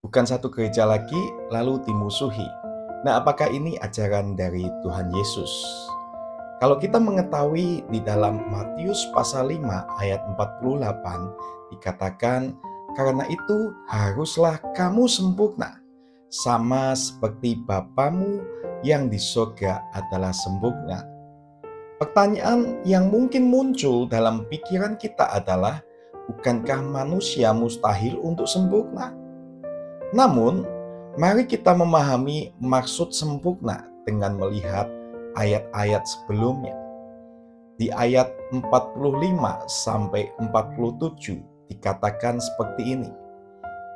bukan satu gereja lagi lalu dimusuhi. Nah, apakah ini ajaran dari Tuhan Yesus? Kalau kita mengetahui di dalam Matius pasal 5 ayat 48 dikatakan, "Karena itu haruslah kamu sempurna, sama seperti Bapamu yang di sorga adalah sempurna." Pertanyaan yang mungkin muncul dalam pikiran kita adalah, bukankah manusia mustahil untuk sempurna? Namun, mari kita memahami maksud sempurna dengan melihat ayat-ayat sebelumnya. Di ayat 45 sampai 47 dikatakan seperti ini.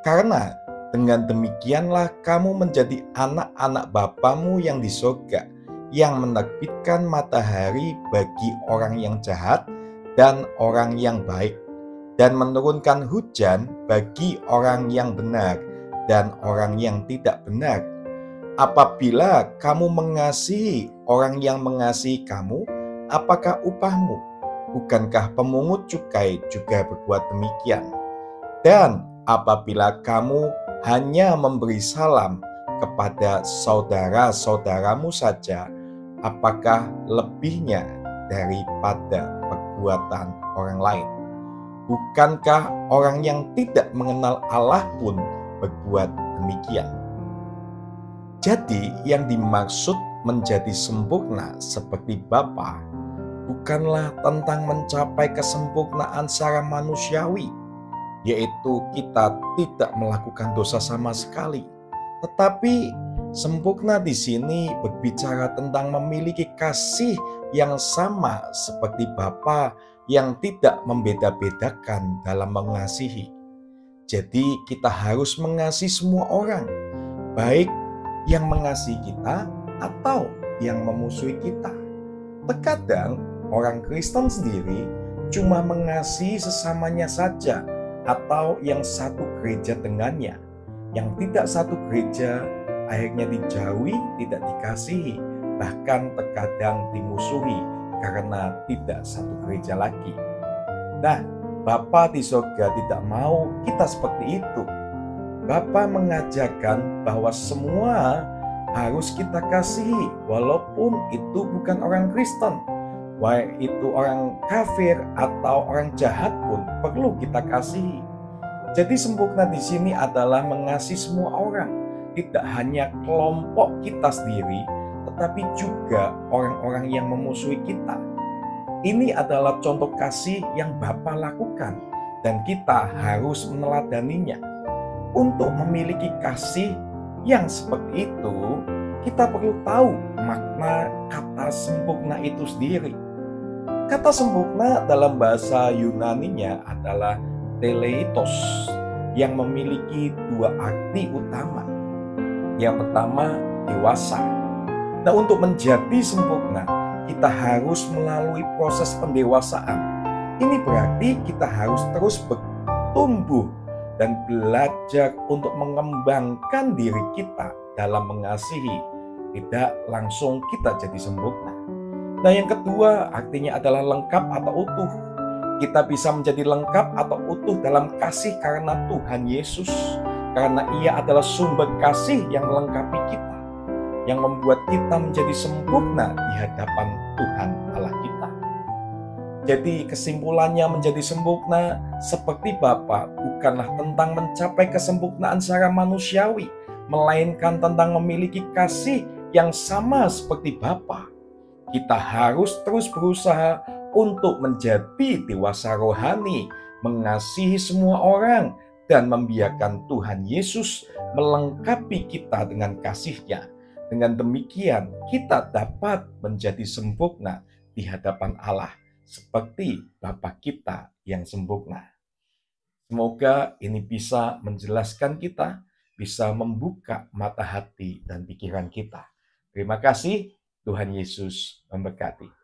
"Karena dengan demikianlah kamu menjadi anak-anak Bapamu yang di sorga, yang menerbitkan matahari bagi orang yang jahat dan orang yang baik, dan menurunkan hujan bagi orang yang benar dan orang yang tidak benar. Apabila kamu mengasihi orang yang mengasihi kamu, apakah upahmu? Bukankah pemungut cukai juga berbuat demikian? Dan apabila kamu hanya memberi salam kepada saudara-saudaramu saja, apakah lebihnya daripada perbuatan orang lain? Bukankah orang yang tidak mengenal Allah pun berbuat demikian?" Jadi yang dimaksud menjadi sempurna seperti Bapa bukanlah tentang mencapai kesempurnaan secara manusiawi, yaitu kita tidak melakukan dosa sama sekali. Tetapi sempurna di sini berbicara tentang memiliki kasih yang sama seperti Bapa yang tidak membeda-bedakan dalam mengasihi. Jadi kita harus mengasihi semua orang, baik yang mengasihi kita atau yang memusuhi kita. Terkadang orang Kristen sendiri cuma mengasihi sesamanya saja atau yang satu gereja dengannya. Yang tidak satu gereja akhirnya dijauhi, tidak dikasihi, bahkan terkadang dimusuhi karena tidak satu gereja lagi. Nah, Bapa di sorga tidak mau kita seperti itu. Bapa mengajarkan bahwa semua harus kita kasihi, walaupun itu bukan orang Kristen. Baik itu orang kafir atau orang jahat pun perlu kita kasihi. Jadi sempurna di sini adalah mengasihi semua orang, tidak hanya kelompok kita sendiri, tetapi juga orang-orang yang memusuhi kita. Ini adalah contoh kasih yang Bapa lakukan, dan kita harus meneladaninya. Untuk memiliki kasih yang seperti itu, kita perlu tahu makna kata sempurna itu sendiri. Kata sempurna dalam bahasa Yunaninya adalah teleitos, yang memiliki dua arti utama. Yang pertama, dewasa. Nah, untuk menjadi sempurna, kita harus melalui proses pendewasaan. Ini berarti kita harus terus bertumbuh dan belajar untuk mengembangkan diri kita dalam mengasihi. Tidak langsung kita jadi sempurna. Nah, yang kedua artinya adalah lengkap atau utuh. Kita bisa menjadi lengkap atau utuh dalam kasih karena Tuhan Yesus. Karena Ia adalah sumber kasih yang melengkapi kita, yang membuat kita menjadi sempurna di hadapan Tuhan Allah kita. Jadi kesimpulannya, menjadi sempurna seperti Bapa bukanlah tentang mencapai kesempurnaan secara manusiawi, melainkan tentang memiliki kasih yang sama seperti Bapa. Kita harus terus berusaha untuk menjadi dewasa rohani, mengasihi semua orang, dan membiarkan Tuhan Yesus melengkapi kita dengan kasih-Nya. Dengan demikian, kita dapat menjadi sempurna di hadapan Allah, seperti Bapa kita yang sempurna. Semoga ini bisa menjelaskan kita, bisa membuka mata hati dan pikiran kita. Terima kasih, Tuhan Yesus memberkati.